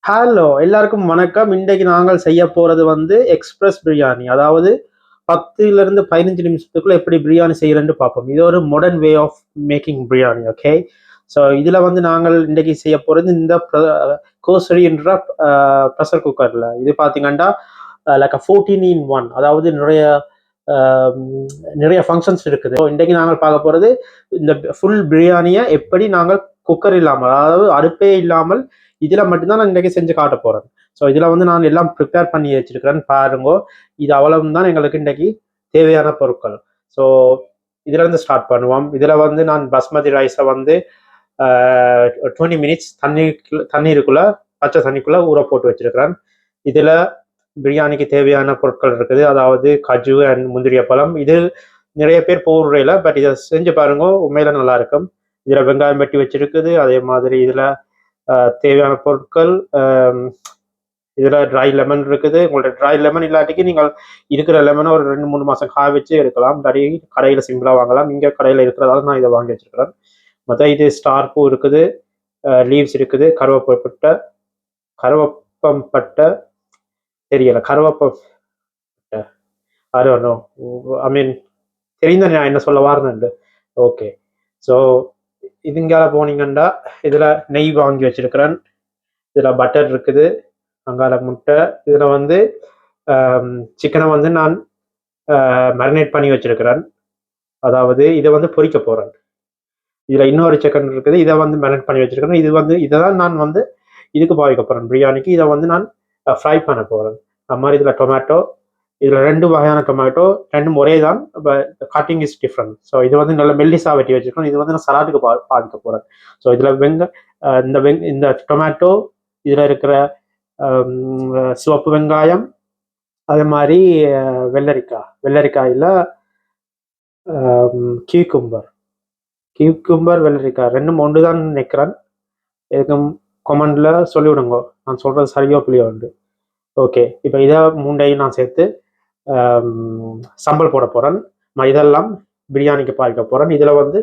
Hello எல்லாருக்கும் வணக்கம். இன்றைக்கு நாங்கள் செய்ய போறது வந்து எக்ஸ்பிரஸ் பிரியாணி. அதாவது 10லிருந்து 15 நிமிஷத்துக்குள்ள எப்படி பிரியாணி செய்யறேன்னு பார்ப்போம். இது ஒரு modern way of making biryani. Okay, so இதுல வந்து நாங்கள் இன்றைக்கு செய்ய போறது இந்த கோசரி என்ற ப்ரெஷர் குக்கர்ல. இது பார்த்தீங்கன்னா லைக் 14 இன் ஒன், அதாவது ஆஹ், நிறைய ஃபங்க்ஷன்ஸ் இருக்குது. ஸோ இன்றைக்கு நாங்கள் பார்க்க போறது இந்த ஃபுல் பிரியாணியை எப்படி நாங்கள் குக்கர் இல்லாமல், அதாவது அடுப்பே இல்லாமல் இதுல மட்டும்தான் நான் இன்றைக்கு செஞ்சு காட்ட போறேன். ஸோ இதுல வந்து நான் எல்லாம் ப்ரிப்பேர் பண்ணி வச்சிருக்கிறேன் பாருங்க. இது அவ்வளவு தான் எங்களுக்கு இன்றைக்கு தேவையான பொருட்கள். ஸோ இதுல இருந்து ஸ்டார்ட் பண்ணுவோம். இதுல வந்து நான் பஸ்மதி ரைஸை வந்து 20 மினிட்ஸ் தண்ணீருக்குள்ள, பச்சை தண்ணிக்குள்ள ஊற போட்டு வச்சிருக்கிறேன். இதுல பிரியாணிக்கு தேவையான பொருட்கள் இருக்குது, அதாவது கஜு அண்ட் முந்திரிய பழம். இது நிறைய பேர் போடுறதில்ல, பட் இதை செஞ்சு பாருங்க, உண்மையில நல்லா இருக்கும். இதுல வெங்காயம் வெட்டி வச்சிருக்குது. அதே மாதிரி இதுல தேவையான பொருட்கள், இதுல ட்ரை லெமன் இருக்குது. உங்களோட ட்ரை லெமன் இல்லாட்டிக்கு நீங்கள் இருக்கிற லெமனை ஒரு 2-3 மாசம் காய வச்சு எடுக்கலாம். இல்லாட்டி கடையில சிம்பிளா வாங்கலாம். இங்க கடையில இருக்கிறதால நான் இதை வாங்கி வச்சிருக்கிறேன். மொத்தம் இது ஸ்டார் பூ இருக்குது, லீவ்ஸ் இருக்குது, கருவப்பம் பட்டை தெரியல, ஐ டோன்ட் நோ, ஐ மீன் தெரிந்த நான் என்ன சொல்ல வாருன்னு. ஓகே, ஸோ இதுங்கால போனீங்கன்னா இதுல நெய் வாங்கி வச்சிருக்கிறேன். இதுல பட்டர் இருக்குது, அங்கால முட்டை. இதுல வந்து சிக்கனை வந்து நான் மேரினேட் பண்ணி வச்சிருக்கிறேன். அதாவது இதை வந்து பொரிக்க போறேன். இதுல இன்னொரு சிக்கன் இருக்குது, இதை வந்து மேரினேட் பண்ணி வச்சிருக்கிறேன். இதை தான் நான் வந்து இதுக்கு பாவிக்க போறேன், பிரியாணிக்கு. இதை வந்து நான் ஃப்ரை பண்ண போறேன். அது மாதிரி இதுல டொமேட்டோ, இதுல 2 வகையான டொமேட்டோ, ரெண்டும் ஒரே தான், கட்டிங் இஸ் டிஃப்ரெண்ட். ஸோ இது வந்து நல்ல மெல்லிசா வெட்டி வச்சிருக்கோம். இது வந்து நான் சலாட்டுக்கு பாதிக்க போறேன். ஸோ இதுல இந்த டொமேட்டோ, இதுல இருக்கிற சிவப்பு வெங்காயம், அதே மாதிரி வெள்ளரிக்காயில் கியூக்கும்பர் வெள்ளரிக்காய் ரெண்டும் ஒன்று தான் நினைக்கிறேன். எதுக்கும் கொமெண்ட்ல சொல்லிவிடுங்க, நான் சொல்றது சரியோ பிள்ளையோ உண்டு. ஓகே, இப்போ இதை மூண்டையும் நான் சேர்த்து சம்பல் போட போறேன். இதெல்லாம் பிரியாணிக்கு பாய்க்க போறேன். இதுல வந்து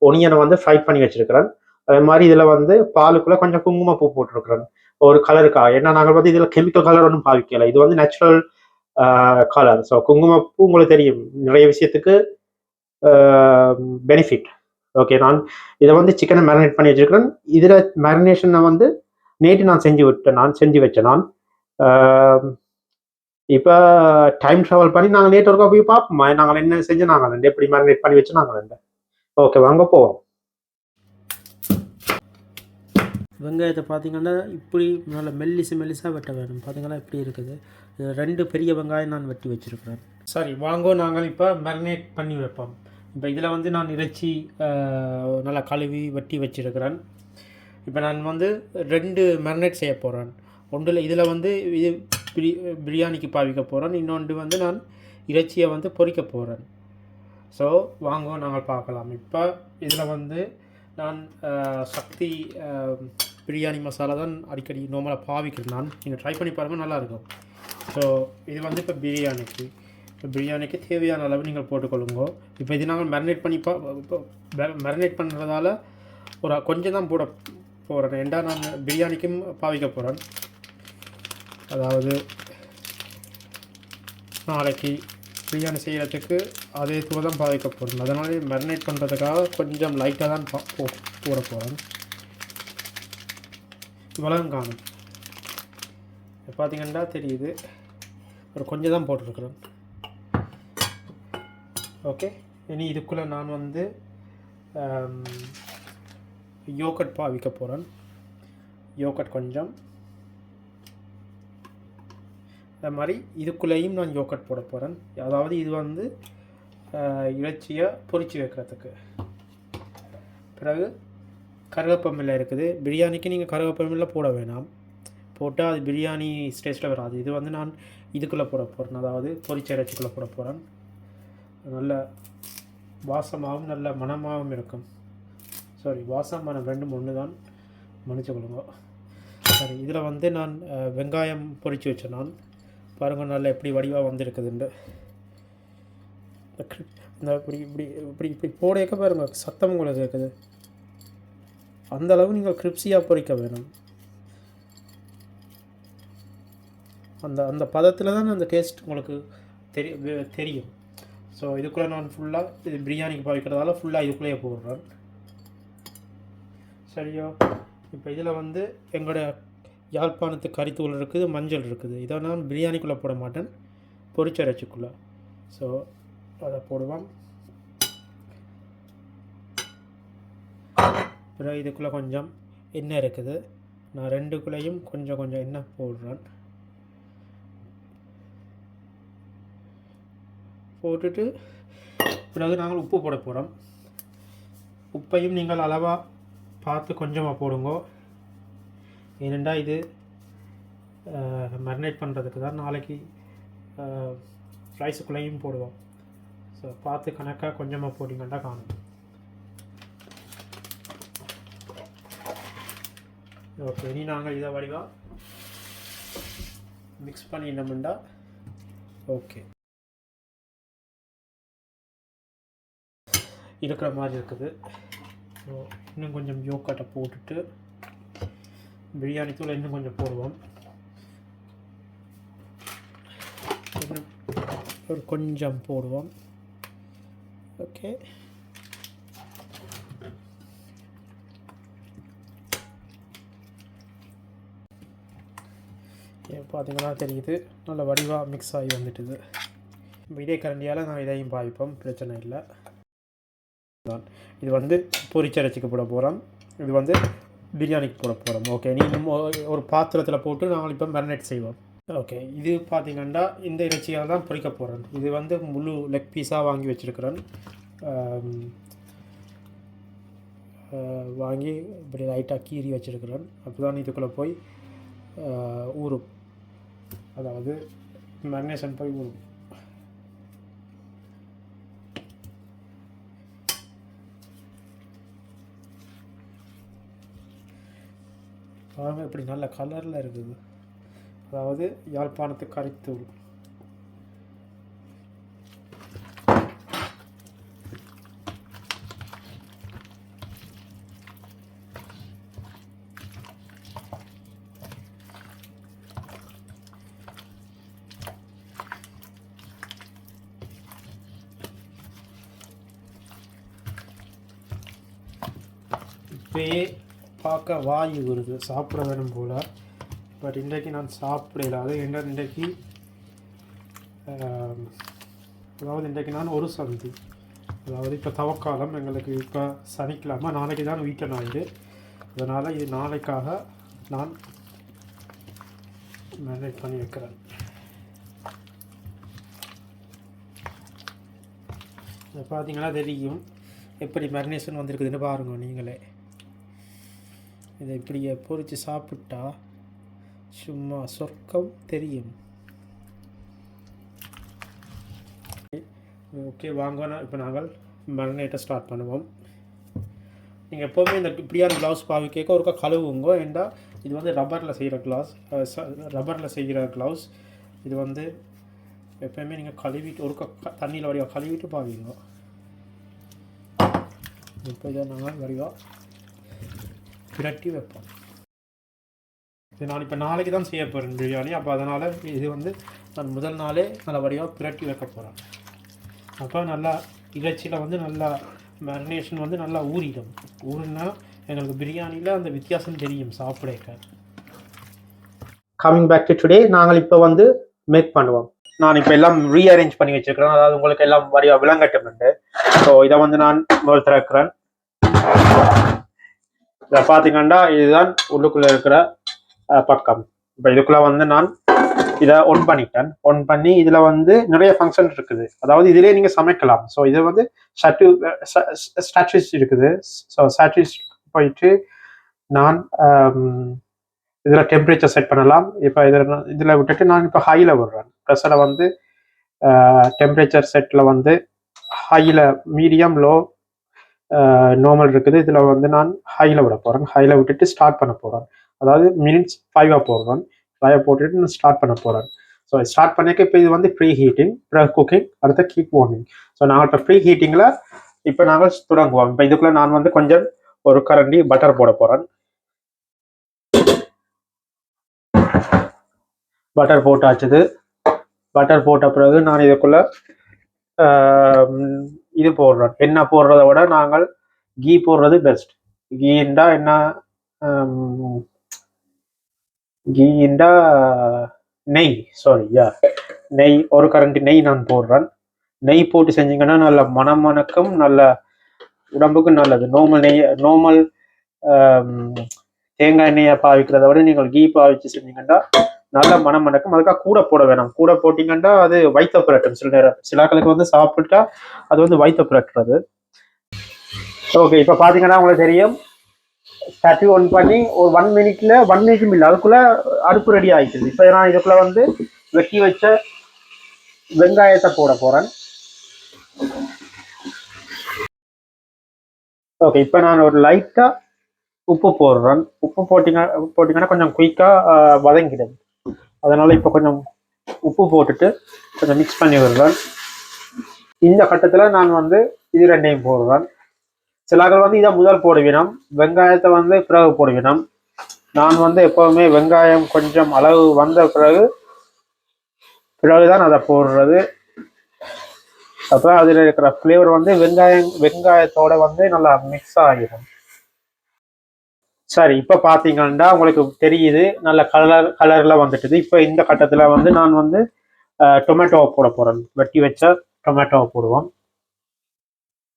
ஒனியனை வந்து ஃப்ரை பண்ணி வச்சிருக்கிறேன். அதே மாதிரி இதுல வந்து பாலுக்குள்ள கொஞ்சம் குங்குமப்பூ போட்டிருக்கிறேன், ஒரு கலருக்காக. ஏன்னா நாங்கள் வந்து இதுல கெமிக்கல் கலர் ஒன்றும் பாவிக்கல, இது வந்து நேச்சுரல் கலர். ஸோ குங்குமப்பூ உங்களுக்கு தெரியும், நிறைய விஷயத்துக்கு பெனிஃபிட். ஓகே, நான் இதை வந்து சிக்கனை மேரினேட் பண்ணி வச்சிருக்கிறேன். இதுல மேரினேஷனை வந்து நேற்று நான் செஞ்சு வச்சேன். நான் இப்போ டைம் ட்ராவல் பண்ணி நாங்கள் நேற்று ஒருக்கா போய் பார்ப்போமா, நாங்கள் என்ன செஞ்சு நாங்கள் எப்படி மேரினேட் பண்ணி வச்சு நாங்கள். ஓகே, வாங்க போவோம். வெங்காயத்தை பார்த்தீங்கன்னா இப்படி நல்ல மெல்லிசாக வெட்ட வேணும். பார்த்தீங்கன்னா இப்படி இருக்குது. 2 பெரிய வெங்காயம் நான் வெட்டி வச்சுருக்கிறேன். சரி, வாங்கோ, நாங்கள் இப்போ மேரினேட் பண்ணி வைப்போம். இப்போ இதில் வந்து நான் இறைச்சி நல்லா கழுவி வெட்டி வச்சுருக்கிறேன். இப்போ நான் வந்து 2 மேரினேட் செய்ய போகிறேன். ஒன்றில் இதில் வந்து இது பிரியாணிக்கு பாவிக்க போகிறேன், இன்னொன்று வந்து நான் இறைச்சியை வந்து பொரிக்க போகிறேன். ஸோ வாங்கோ, நாங்கள் பார்க்கலாம். இப்போ இதில் வந்து நான் சக்தி பிரியாணி மசாலா தான் அடிக்கடி நார்மலாக பாவிக்கிறேன். நீங்கள் ட்ரை பண்ணி பாருங்கள், நல்லாயிருக்கும். ஸோ இது வந்து இப்போ பிரியாணிக்கு தேவையான அளவு நீங்கள் போட்டுக்கொள்ளுங்க. இப்போ இது நாங்கள் மேரினேட் பண்ணுறதால ஒரு கொஞ்சம் தான் போட போகிறேன். ஏண்டா நான் பிரியாணிக்கும் பாவிக்க போகிறேன். அதாவது நாளைக்கு பிரியாணி செய்கிறதுக்கு அதே தூள் தான் பாவிக்க போகிறேன். அதனால் மேரினேட் பண்ணுறதுக்காக கொஞ்சம் லைட்டாக தான் போட போகிறேன். இவ்வளவும் காணும், பார்த்தீங்கன்னா தெரியுது, ஒரு கொஞ்சம் தான் போட்டிருக்கிறேன். ஓகே, இனி இதுக்குள்ளே நான் வந்து யோகட் பாவிக்க போகிறேன். யோகட் கொஞ்சம், அது மாதிரி இதுக்குள்ளேயும் நான் யோகட் போட போகிறேன். அதாவது இது வந்து இறைச்சியை பொரித்து வைக்கிறதுக்கு. பிறகு கருவேப்பமில்லை இருக்குது. பிரியாணிக்கு நீங்கள் கருவேப்பமில்லை போட வேணாம், போட்டால் அது பிரியாணி டேஸ்ட்டில் வராது. இது வந்து நான் இதுக்குள்ளே போட போகிறேன், அதாவது பொரிச்ச இறைச்சிக்குள்ளே போட போகிறேன். நல்ல வாசமாகவும் நல்ல மணமாகவும் இருக்கும். சாரி, வாசம் மனம் ரெண்டும் ஒன்று தான், மன்னிச்சு கொள்ளுங்க. சரி, இதில் வந்து நான் வெங்காயம் பொரித்து வச்சேன். நான் பாருங்கள் நல்லா எப்படி வடிவாக வந்திருக்குதுண்டு. இந்த இப்படி இப்படி இப்படி இப்படி போடையக்க பாருங்கள், சத்தம் உங்களுக்கு கேட்குது. அந்தளவு நீங்கள் கிரிப்ஸியாக பொரிக்க வேணும். அந்த அந்த பதத்தில் தான் அந்த டேஸ்ட் உங்களுக்கு தெரியும். ஸோ இதுக்குள்ளே நான் ஃபுல்லாக இது பிரியாணிக்கு பாவிக்கிறதால ஃபுல்லாக இதுக்குள்ளேயே போடுறேன். சரியோ, இப்போ இதில் வந்து எங்களோட யாழ்ப்பாணத்து கறித்தூள் இருக்குது, மஞ்சள் இருக்குது. இதை நான் பிரியாணிக்குள்ளே போட மாட்டேன், பொரிச்சரைச்சிக்குள்ளே. ஸோ அதை போடுவோம். பிறகு இதுக்குள்ளே கொஞ்சம் எண்ணெய் இருக்குது. நான் ரெண்டுக்குள்ளேயும் கொஞ்சம் கொஞ்சம் எண்ணெய் போடுறேன். போட்டுட்டு பிறகு நாங்கள் உப்பு போட போகிறோம். உப்பையும் நீங்கள் அளவாக பார்த்து கொஞ்சமாக போடுங்க. ஏனெண்டா இது மேரினேட் பண்ணுறதுக்கு தான், நாளைக்கு ரைஸுக்குள்ளேயும் போடுவோம். ஸோ பார்த்து கணக்காக கொஞ்சமாக போட்டிங்கன்னா காணும். ஓகே, இனி நாங்கள் இதை வடிவாக மிக்ஸ் பண்ணிட்டோம்னா ஓகே இருக்கிற மாதிரி இருக்குது. ஸோ இன்னும் கொஞ்சம் யோகட்டை போட்டுட்டு பிரியாணி தூள் இன்னும் கொஞ்சம் போடுவோம். ஒரு கொஞ்சம் போடுவோம். ஓகே, பார்த்தீங்கன்னா தெரியுது நல்ல வடிவாக மிக்ஸ் ஆகி வந்துட்டுது. இதே கரண்டியால் நான் இதையும் பாய்ப்போம், பிரச்சனை இல்லை. இது வந்து பொரிச்சரைச்சிக்கு போட போகிறோம், இது வந்து பிரியாணிக்கு போட போகிறோம். ஓகே, நீங்கள் ஒரு பாத்திரத்தில் போட்டு நாங்கள் இப்போ மேரினேட் செய்வோம். ஓகே, இது பார்த்தீங்கன்னா இந்த இறைச்சியாக தான் பொரிக்க போகிறேன். இது வந்து முழு லெக் பீஸாக வாங்கி வச்சுருக்கிறேன். வாங்கி இப்படி லைட்டாக கீறி வச்சுருக்கிறேன். அப்போ தான் இதுக்குள்ளே போய் ஊறும், அதாவது மேரினேஷன் போய் ஊறும். பாருங்க இப்படி நல்ல கலரில் இருக்குது, அதாவது யாழ்ப்பாணத்து கறித்தூள். இப்பயே பார்க்க வாயு வருது, சாப்பிட வேணும் போல். பட் இன்றைக்கு நான் சாப்பிடல. அது என்ன, இன்றைக்கு அதாவது இன்றைக்கு நான் ஒரு சந்தி, அதாவது இப்போ தவக்காலம் எங்களுக்கு. இப்போ சனிக்கிழமை, நாளைக்கு தான் வீக்கெண்ட் ஆகிடு. அதனால் இது நாளைக்காக நான் மேரினேட் பண்ணி வைக்கிறேன். இதை பார்த்தீங்கன்னா தெரியும் எப்படி மேரினேஷன் வந்திருக்குதுன்னு பாருங்க நீங்களே. இதை இப்படியே பொரித்து சாப்பிட்டா சும்மா சொர்க்கம் தெரியும். ஓகே, வாங்க இப்போ நாங்கள் மேரினேட்டை ஸ்டார்ட் பண்ணுவோம். நீங்கள் எப்போவுமே இந்த இப்படியான க்ளவுஸ் பாவிக்க ஒருக்கா கழுவுங்க. ஏண்டா இது வந்து ரப்பரில் செய்கிற க்ளவுஸ். இது வந்து எப்போயுமே நீங்கள் கழுவிட்டு ஒருக்கா தண்ணியில் வடிவாக கழுவிட்டு பாவிங்க. இப்போ இதை நாங்கள் வடிவாக பிரட்டி வைப்போம். இது நான் இப்போ நாளைக்கு தான் செய்ய போகிறேன் பிரியாணி. அப்போ அதனால் இது வந்து நான் முதல் நாளே நல்ல வடிவாக பிரட்டி வைக்க போகிறேன். அப்போ நல்லா இறைச்சியில் வந்து நல்லா மேரினேஷன் வந்து நல்லா ஊறிடும். ஊறினா எங்களுக்கு பிரியாணியில் அந்த வித்தியாசம் தெரியும் சாப்பிட. கம்மிங் பேக் டு டுடே, நாங்கள் இப்போ வந்து மேக் பண்ணுவோம். நான் இப்போ எல்லாம் ரீஅரேஞ்ச் பண்ணி வச்சுருக்கிறேன், அதாவது உங்களுக்கு எல்லாம் வடிவாக விளங்கட்டும்ண்டு. ஸோ இதை வந்து நான் முதல் திறக்கிறேன். இதை பார்த்தீங்கன்னா இதுதான் உள்ளுக்குள்ளே இருக்கிற பக்கம். இப்போ இதுக்குள்ளே வந்து நான் இதை ஒன் பண்ணிட்டேன். ஒன் பண்ணி இதில் வந்து நிறைய ஃபங்க்ஷன் இருக்குது, அதாவது இதிலே நீங்கள் சமைக்கலாம். ஸோ இது வந்து ஸ்டாட்ரிஸ் இருக்குது. ஸோ ஸ்டாட்ரிஸ் போயிட்டு நான் இதில் டெம்பரேச்சர் செட் பண்ணலாம். இப்போ இதில் விட்டுட்டு நான் இப்போ ஹையில் விடுறேன். ப்ரெஷரை வந்து டெம்பரேச்சர் செட்டில் வந்து ஹையில், மீடியம், லோ, நார்மல் இருக்குது. இதில் வந்து நான் ஹையில் விட போகிறேன். ஹையில் விட்டுட்டு ஸ்டார்ட் பண்ண போகிறேன். அதாவது மினிட்ஸ் 5 போடுறேன். 5 போட்டுட்டு நான் ஸ்டார்ட் பண்ண போகிறேன். ஸோ ஸ்டார்ட் பண்ணிக்க இப்போ இது வந்து ப்ரீ ஹீட்டிங், ப்ரீ குக்கிங், அடுத்த கீப் வார்மிங். ஸோ நாங்கள் இப்போ ப்ரீ ஹீட்டிங்கில் இப்போ நாங்கள் தொடங்குவோம். இப்போ இதுக்குள்ளே நான் வந்து கொஞ்சம் ஒரு கரண்டி பட்டர் போட போகிறேன். பட்டர் போட்டாச்சுது. பட்டர் போட்ட பிறகு நான் இதுக்குள்ள இது போடுறேன். எண்ணெய் போடுறத விட நாங்கள் கீ போடுறது பெஸ்ட். கீண்டா என்ன, கீண்டா நெய், சாரி யா, நெய். ஒரு கரண்டி நெய் நான் போடுறேன். நெய் போட்டு செஞ்சீங்கன்னா நல்ல மனம் மணக்கும், நல்ல உடம்புக்கு நல்லது. நார்மல் தேங்காய் எண்ணெயை பாவிக்கிறத விட நீங்கள் கீ பாவிச்சு செஞ்சீங்கன்னா நல்ல மனம் மணக்கும். அதுக்காக கூட போட வேணாம். கூட போட்டீங்கன்னா அது வயிற்ற புரட்டும். சில நேரம் சிலாக்களுக்கு வந்து சாப்பிட்டா அது வந்து வயிற்ற புரட்டுறது. ஓகே, இப்போ பார்த்தீங்கன்னா உங்களுக்கு தெரியும், சட்டி ஒன் பண்ணி ஒரு 1 மினிட்ல 1 மினிட்டும் இல்லை, அதுக்குள்ள அடுப்பு ரெடி ஆகிடுது. இப்போ நான் இதுக்குள்ள வந்து வெட்டி வச்ச வெங்காயத்தை போட போறேன். ஓகே, இப்போ நான் ஒரு லைட்டா உப்பு போடுறேன். உப்பு போட்டிங்கன்னா கொஞ்சம் குயிக்காக வதங்கிடும். அதனால இப்போ கொஞ்சம் உப்பு போட்டுட்டு கொஞ்சம் மிக்ஸ் பண்ணி விடுறேன். இந்த கட்டத்தில் நான் வந்து இது ரெண்டையும் போடுவேன். சிலர்கள் வந்து இதை முதல் போடுவினோம், வெங்காயத்தை வந்து பிறகு போடுவினோம். நான் வந்து எப்போவுமே வெங்காயம் கொஞ்சம் அளவு வந்த பிறகுதான் அதை போடுறது. அப்போ அதில் இருக்கிற ஃப்ளேவர் வந்து வெங்காயத்தோட வந்து நல்லா மிக்ஸ் ஆகிடும். சரி, இப்போ பார்த்தீங்கன்னா உங்களுக்கு தெரியுது நல்ல கலரில் வந்துட்டுது. இப்போ இந்த கட்டத்தில் வந்து நான் வந்து டொமேட்டோவை போட போகிறேன். வெட்டி வச்ச டொமேட்டோவை போடுவோம்.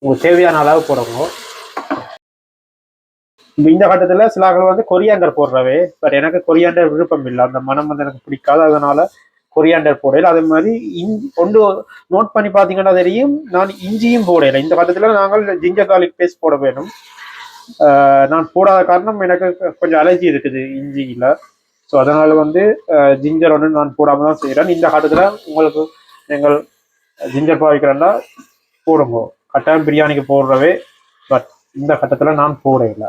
உங்களுக்கு தேவையான அளவு போடணும். இந்த கட்டத்தில் சிலாக்கள் வந்து கொரியாண்டர் போடுறவே, பட் எனக்கு கொரியாண்டர் விருப்பம் இல்லை. அந்த மனம் வந்து எனக்கு பிடிக்காது. அதனால கொரியாண்டர் போடையில. அதே மாதிரி ஒன்று நோட் பண்ணி பார்த்தீங்கன்னா தெரியும், நான் இஞ்சியும் போடையில. இந்த கட்டத்தில் நாங்கள் ஜிஞ்சர் கார்லிக் பேஸ்ட் போட வேணும். நான் போடாத காரணம் எனக்கு கொஞ்சம் அலர்ஜி இருக்குது இஞ்சியில். ஸோ அதனால வந்து ஜிஞ்சர் ஒன்று நான் போடாமல் தான் செய்கிறேன். இந்த கட்டத்தில் உங்களுக்கு நீங்கள் ஜிஞ்சர் பாவிக்கிறேன்னா போடுங்க, கட்டாயம் பிரியாணிக்கு போடுறவே. பட் இந்த கட்டத்தில் நான் போடையில.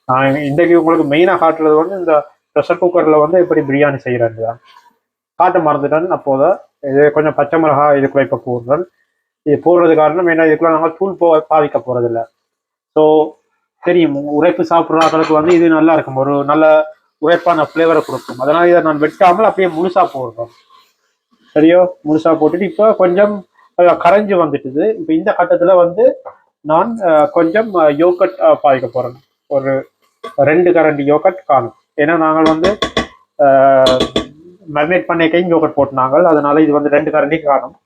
நான் இன்றைக்கு உங்களுக்கு மெயினாக காட்டுறது வந்து இந்த ப்ரெஷர் குக்கரில் வந்து எப்படி பிரியாணி செய்கிறேன்னு தான் காட்ட மறந்துட்டேன். அப்போதான் இது கொஞ்சம் பச்சை மிளகாய் இதுக்குள்ள இப்போ போடுறேன். இது போடுறது காரணம் என்ன, இதுக்குள்ள நாங்கள் தூள் பாவிக்க போகிறதில்ல. ஸோ தெரியும், உரைப்பு சாப்பிட்ற வந்து இது நல்லா இருக்கும், ஒரு நல்ல உரைப்பான ஃப்ளேவரை கொடுக்கும். அதனால் இதை நான் வெட்டாமல் அப்படியே முழுசாக போடுறோம். சரியோ, முழுசாக போட்டுட்டு இப்போ கொஞ்சம் கரைஞ்சி வந்துட்டுது. இப்போ இந்த கட்டத்தில் வந்து நான் கொஞ்சம் யோகட் பாவிக்க போகிறேன். ஒரு 2 கரண்டி யோகட் காணும். ஏன்னா நாங்கள் வந்து மேரினேட் பண்ணிக்கையும் யோகட் போட்டுனாங்க. அதனால இது வந்து 2 கரண்டி காணும்.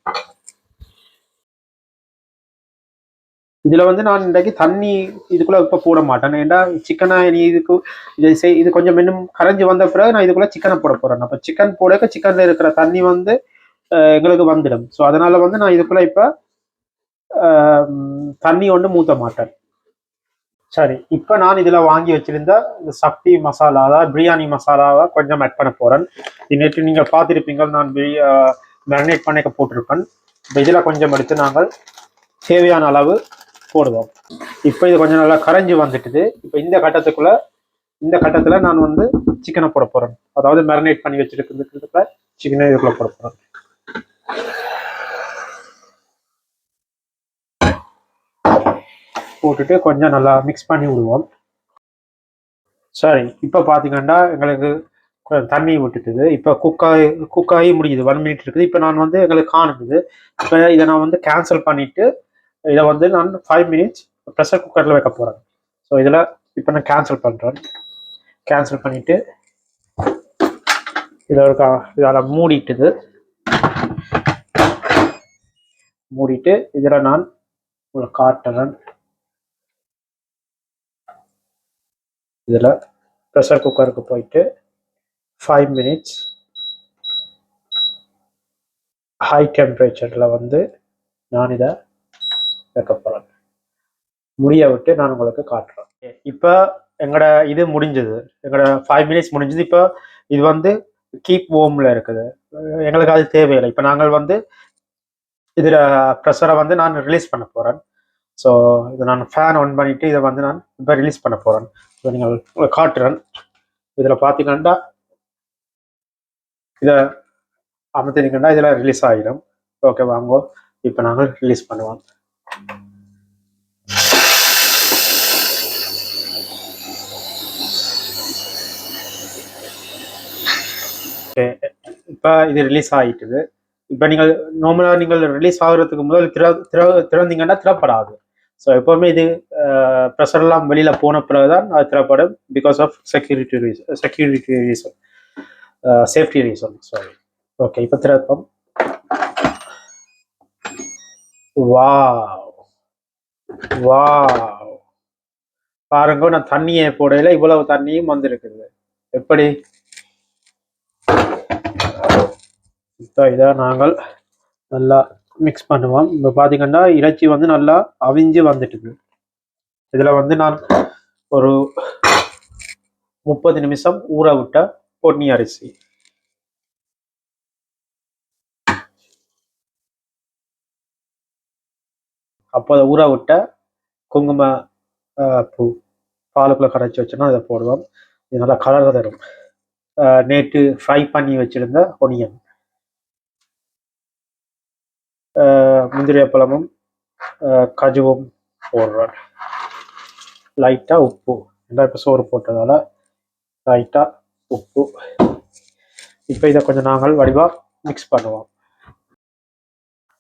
இதுல வந்து நான் இன்றைக்கு தண்ணி இதுக்குள்ள இப்போ போட மாட்டேன். ஏன்னா சிக்கனை இது கொஞ்சம் இன்னும் கரைஞ்சி வந்த பிறகு நான் இதுக்குள்ள சிக்கனை போட போறேன். அப்போ சிக்கன் போட சிக்கன்ல இருக்கிற தண்ணி வந்து எங்களுக்கு வந்துடும். ஸோ அதனால வந்து நான் இதுக்குள்ள இப்போ தண்ணி ஒன்று மூத்த மாட்டேன். சரி, இப்போ நான் இதில் வாங்கி வச்சிருந்த இந்த சக்தி மசாலா, அதாவது பிரியாணி மசாலாவை கொஞ்சம் ஆட் பண்ண போகிறேன். நேற்று நீங்கள் பார்த்துருப்பீங்க, நான் மேரினேட் பண்ணிக்க போட்டிருப்பேன். இப்போ இதில் கொஞ்சம் எடுத்து நாங்கள் தேவையான அளவு போடுவோம். இப்போ இது கொஞ்சம் நல்லா கரைஞ்சி வந்துட்டுது. இப்போ இந்த கட்டத்தில் நான் வந்து சிக்கனை போட போகிறேன். அதாவது மேரினேட் பண்ணி வச்சிருக்கிறதுக்குள்ள சிக்கனை இதுக்குள்ள போட போகிறேன். போட்டுட்டு கொஞ்சம் நல்லா மிக்ஸ் பண்ணி விடுவோம். சரி, இப்போ பார்த்தீங்கன்னா எங்களுக்கு தண்ணி விட்டுட்டுது. இப்போ குக்காகி முடியுது. 1 மினிட் இருக்குது. இப்போ நான் வந்து எங்களுக்கு காணுது. இப்போ இதை நான் வந்து கேன்சல் பண்ணிட்டு இதை வந்து நான் 5 மினிட்ஸ் ப்ரெஷர் குக்கரில் வைக்க போகிறேன். ஸோ இதில் இப்போ நான் கேன்சல் பண்ணுறேன். கேன்சல் பண்ணிவிட்டு இதில் மூடிட்டு இதில் நான் உங்களுக்கு காட்டுறேன். இதில் ப்ரெஷர் குக்கருக்கு போயிட்டு 5 மினிட்ஸ் ஹை டெம்பரேச்சரில் வந்து நான் இதை வைக்க போகிறேன். முடிய விட்டு நான் உங்களுக்கு காட்டுறேன். இப்போ எங்களோட இது முடிஞ்சது, எங்களோட 5 மினிட்ஸ் முடிஞ்சது. இப்போ இது வந்து கீப் வார்மில் இருக்குது. எங்களுக்கு அது தேவையில்லை. இப்போ நாங்கள் வந்து இதில் ப்ரெஷரை வந்து நான் ரிலீஸ் பண்ண போகிறேன். ஸோ இதை நான் ஃபேன் ஆன் பண்ணிவிட்டு இதை வந்து நான் இப்போ ரிலீஸ் பண்ண போகிறேன். ஸோ நீங்கள் காட்டுறேன். இதில் பார்த்தீங்கன்னா இதை அமர்த்தினீங்கன்னா இதில் ரிலீஸ் ஆகிடும். ஓகே, வாங்கோ இப்போ நாங்கள் ரிலீஸ் பண்ணுவோம். இப்போ இது ரிலீஸ் ஆகிட்டுது. இப்போ நீங்கள் நார்மலாக நீங்கள் ரிலீஸ் ஆகுறதுக்கு முதல் திறந்தீங்கன்னா திறப்படாது. ஸோ எப்போவுமே இது ப்ரெஷர்லாம் வெளியில் போன பிறகு தான் அது திறப்படும். Because of security reason, safety reason. Sorry. Okay, இப்போ திறப்போம். வாவ் வாவ், பாருங்க, நான் தண்ணியை போடையில இவ்வளவு தண்ணியும் வந்திருக்குது. எப்படி? இப்போ இதை நாங்கள் நல்லா மிக்ஸ் பண்ணுவோம். இப்போ பார்த்தீங்கன்னா இறைச்சி வந்து நல்லா அவிஞ்சு வந்துட்டுது. இதில் வந்து நான் ஒரு 30 நிமிஷம் ஊற விட்ட பொன்னி அரிசி, அப்போ அதை ஊற விட்ட குங்கும பூ பாலுக்குள்ள கரைச்சி வச்சோன்னா அதை போடுவோம். இது நல்லா கலர் தரும். நேற்று ஃப்ரை பண்ணி வச்சிருந்த ஒனியன், முந்திரிய பழமும் கஜுவும் போடுறேன். லைட்டாக உப்பு, இப்போ சோறு போட்டதால் லைட்டாக உப்பு. இப்போ இதை கொஞ்சம் நாங்கள் வடிவாக மிக்ஸ் பண்ணுவோம்.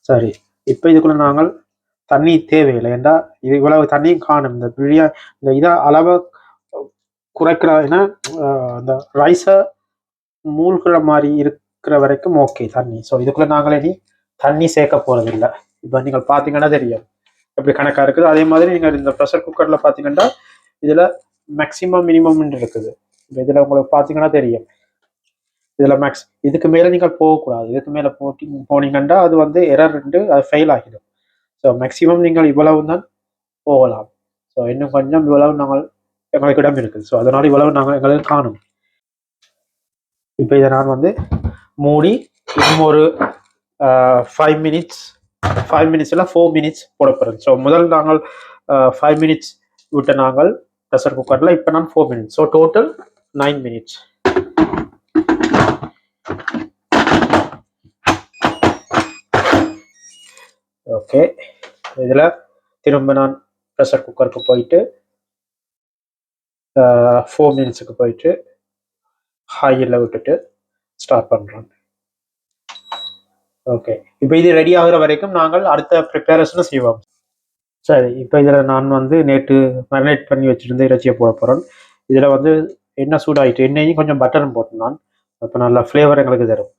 சரி, இப்போ இதுக்குள்ள நாங்கள் தண்ணி தேவையில்லை. ஏண்டா இது இவ்வளவு தண்ணியும் காணும். இந்த இதை அளவை குறைக்கிற, ஏன்னா அந்த ரைஸை மூழ்கிற மாதிரி இருக்கிற வரைக்கும் ஓகே தண்ணி. ஸோ இதுக்குள்ள நாங்கள் இனி தண்ணி சேர்க்க போகிறதில்லை. இப்போ நீங்கள் பார்த்தீங்கன்னா தெரியும் எப்படி கணக்காக இருக்குது. அதே மாதிரி நீங்கள் இந்த ப்ரெஷர் குக்கரில் பார்த்தீங்கன்னா இதில் மேக்ஸிமம் மினிமம் இருக்குது. இப்போ இதில் உங்களுக்கு பார்த்தீங்கன்னா தெரியும், இதில் இதுக்கு மேலே நீங்கள் போகக்கூடாது. இதுக்கு மேலே போனீங்கன்னா அது வந்து எரர் அது ஃபெயில் ஆகிடும். ஸோ மேக்ஸிமம் நீங்கள் இவ்வளவு தான் போகலாம். ஸோ இன்னும் கொஞ்சம் இவ்வளவு நாங்கள் எங்களுக்கு இடம் இருக்குது. ஸோ அதனால் இவ்வளவு நாங்கள் எங்களுக்கு காணும். இப்போ இதை நான் வந்து மூடி இன்னும் ஒரு 5 மினிட்ஸ் இல்லை 4 மினிட்ஸ் போட போகிறேன். ஸோ முதல் நாங்கள் 5 மினிட்ஸ் விட்ட நாங்கள் ப்ரெஷர் குக்கரில், இப்போ நான் 4 minutes. So total 9 minutes. Okay, இதில் திரும்ப நான் ப்ரெஷர் குக்கருக்கு போயிட்டு 4 மினிட்ஸுக்கு போயிட்டு ஹையில் விட்டுட்டு ஸ்டார்ட் பண்ணுறோம். ஓகே, இப்போ இது ரெடி ஆகிற வரைக்கும் நாங்கள் அடுத்த ப்ரிப்பரேஷனை செய்வோம். சரி, இப்போ இதில் நான் வந்து நேற்று மேரினேட் பண்ணி வச்சுருந்து இறைச்சியை போட போகிறேன். இதில் வந்து எண்ணெய் சூடாகிட்டு எண்ணெயும் கொஞ்சம் பட்டரும் போட்டு நான் அப்போ நல்லா ஃப்ளேவர் எங்களுக்கு தரும்.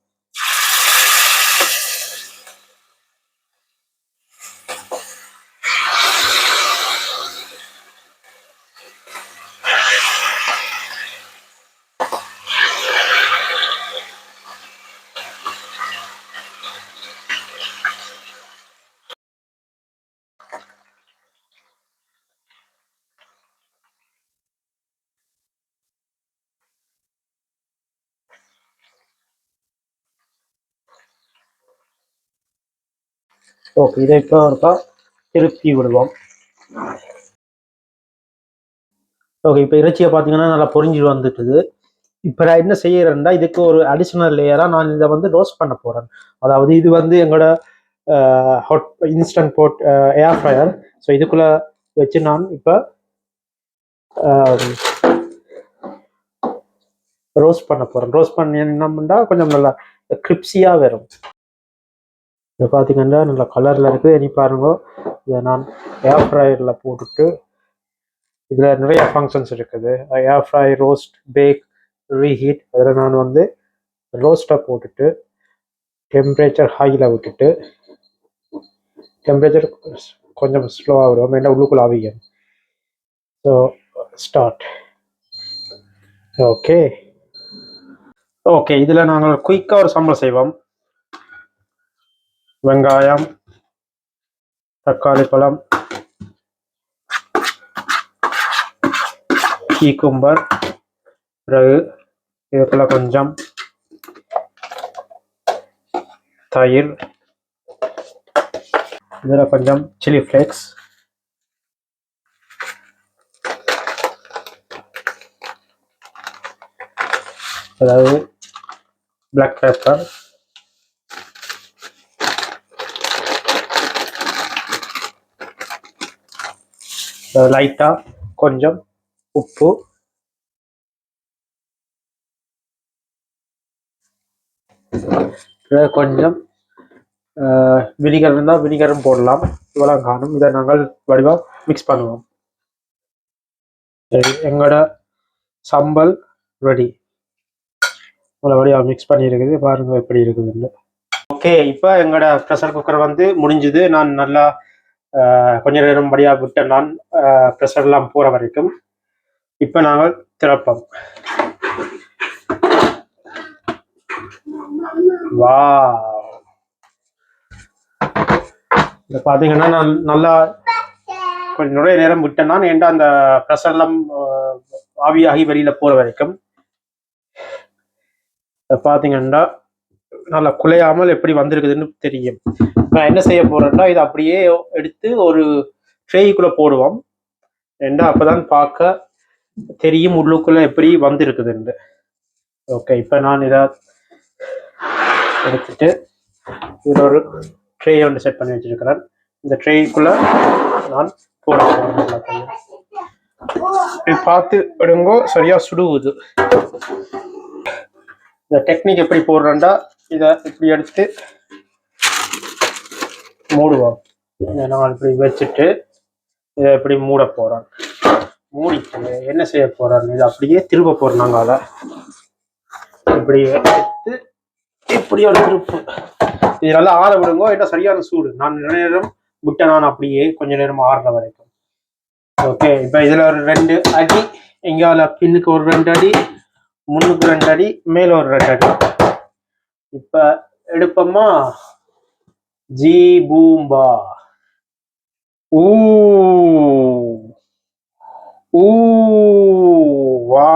ஓகே, இதை இப்போ ஒருக்கா திருப்பி விடுவோம். ஓகே, இப்போ இறைச்சியை பார்த்தீங்கன்னா நல்லா பொரிஞ்சு வந்துட்டுது. இப்போ நான் என்ன செய்யறேன்னா இதுக்கு ஒரு அடிஷ்னல் லேயராக நான் இதை வந்து ரோஸ்ட் பண்ண போகிறேன். அதாவது இது வந்து எங்களோட ஹாட் இன்ஸ்டன்ட் போட் ஏர் ஃப்ரையர். ஸோ இதுக்குள்ளே வச்சு நான் இப்போ ரோஸ்ட் பண்ண போகிறேன். ரோஸ்ட் பண்ணி என்னம்னா கொஞ்சம் நல்லா கிரிப்ஸியாக வரும். இதை பார்த்தீங்கன்னா நல்லா கலரில் இருக்குது. இனி பாருங்க, இதை நான் ஏர் ஃப்ரையரில் போட்டுட்டு இதில் நிறைய ஃபங்க்ஷன்ஸ் இருக்குது. Air fry, roast, bake, reheat. அதில் நான் வந்து ரோஸ்ட்டை போட்டுட்டு டெம்பரேச்சர் ஹையில் விட்டுட்டு டெம்பரேச்சர் கொஞ்சம் ஸ்லோவாக விடுவோம், ஏன்னா உள்ளுக்குள்ள ஆவியும். So start. ஓகே ஓகே, இதில் நாங்கள் குயிக்காக ஒரு சம்பளம் செய்வோம். வெங்காயம், தக்காளி பழம், கீக்கும்பர், பிறகு இதுக்குள்ள கொஞ்சம் தயிர், இதில் கொஞ்சம் சில்லி ஃப்ளேக்ஸ், அதாவது பிளாக் பெப்பர், லைட்டாக கொஞ்சம் உப்பு, கொஞ்சம் வினிகர் இருந்தால் வினிகரும் போடலாம். இவ்வளோ காணும். இதை நாங்கள் வடிவாக மிக்ஸ் பண்ணுவோம். சரி, எங்களோட சம்பல் ரெடி. இவ்வளோ வடிவாக மிக்ஸ் பண்ணியிருக்குது. பாருங்கள் எப்படி இருக்குதுன்னு. ஓகே, இப்போ எங்களோட ப்ரெஷர் குக்கர் வந்து முடிஞ்சுது. நான் நல்லா கொஞ்ச நேரம் வழியாக விட்டேன். நான் ப்ரெஷர்லாம் போகிற வரைக்கும். இப்போ நாங்கள் திறப்போம். வா, இதை பார்த்தீங்கன்னா நான் நல்லா கொஞ்சம் நிறைய நேரம் விட்டேன்னா ஏன்டா அந்த ப்ரெஷர்லாம் ஆவியாகி வெளியில் போகிற வரைக்கும். இதை பார்த்தீங்கன்னா நல்லா குலையாமல் எப்படி வந்திருக்குதுன்னு தெரியும். நான் என்ன செய்ய போறேன்னா இதை அப்படியே எடுத்து ஒரு ட்ரேக்குள்ளே போடுவோம். ஏண்டா அப்போதான் பார்க்க தெரியும் உள்ளுக்குள்ளே எப்படி வந்திருக்குதுன்னு. ஓகே, இப்போ நான் இதை எடுத்துட்டு இதில் ஒரு ட்ரே ஒன்று செட் பண்ணி வச்சிருக்கிறேன். இந்த ட்ரேக்குள்ள நான் போட போகிறேன். பார்த்து விடுங்கோ, சரியா சுடுவுது. இந்த டெக்னிக் எப்படி போடுறேன்டா இதை இப்படி எடுத்து மூடுவோம். நான் இப்படி வச்சுட்டு இதை இப்படி மூட போகிறேன். மூடிட்டு என்ன செய்ய போகிறேன், இதை அப்படியே திரும்ப போகிறோம். நாங்கள் அதை இப்படி எடுத்து இப்படி ஒரு திருப்பு. இது நல்லா ஆற விடுங்கோ, என்ன சரியான சூடு. நான் நேரம் விட்டேன், நான் அப்படியே கொஞ்ச நேரம் ஆறுற வரைக்கும். ஓகே, இப்போ இதில் ஒரு 2 அடி, எங்கால பின்னுக்கு ஒரு 2 அடி, முன்னுக்கு 2 அடி, மேல ஒரு 2 அடி. இப்ப எடுப்போமா? ஜி பூம்பா. ஊ ஊ வா.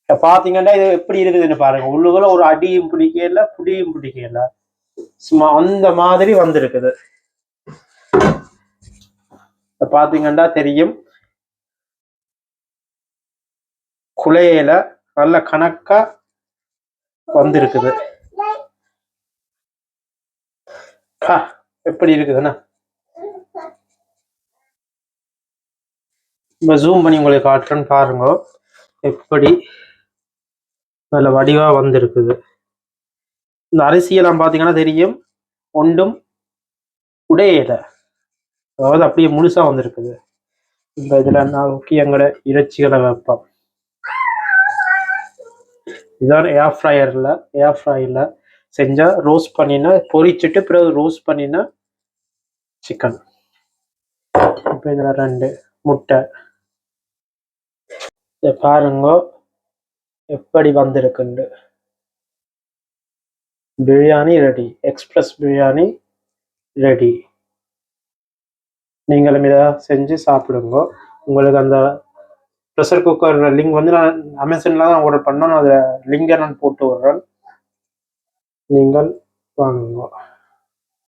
பாத்தீங்கன்னா இது எப்படி இருக்குதுன்னு பாருங்க. உள்ளுக்குள்ள ஒரு அடியும் பிடிக்கல, புடியும் பிடிக்கல, சும்மா அந்த மாதிரி வந்திருக்குது. பாத்தீங்கன்னா தெரியும், குலையில நல்ல கணக்கா வந்திருக்குது. எப்படி இருக்குதுன்னா ஜூம் பண்ணி உங்களுக்கு காட்டுறேன்னு பாருங்க எப்படி நல்ல வடிவா வந்திருக்குது. இந்த அரிசியெல்லாம் பாத்தீங்கன்னா தெரியும் ஒன்றும் உடையல, அதாவது அப்படியே முழுசா வந்திருக்குது. இந்த இதுல நான் எங்களோட இறைச்சிகளை வைப்போம். இதான் ஏர் ஃப்ரையர்ல செஞ்சா ரோஸ்ட் பண்ணினா, பொரிச்சுட்டு பிறகு ரோஸ்ட் பண்ணினா சிக்கன். இப்போ இதுல 2 முட்டை. இதை பாருங்க எப்படி வந்திருக்குண்டு. Biryani ready, express biryani ready. நீங்களும் இதை செஞ்சு சாப்பிடுங்க. உங்களுக்கு அந்த ப்ரெஷர் குக்கர் லிங்க் வந்து நான் அமேசான்ல தான் ஆர்டர் பண்ணோம். நான் அதை லிங்கை நான் போட்டு விடுறேன், நீங்கள் வாங்குங்க.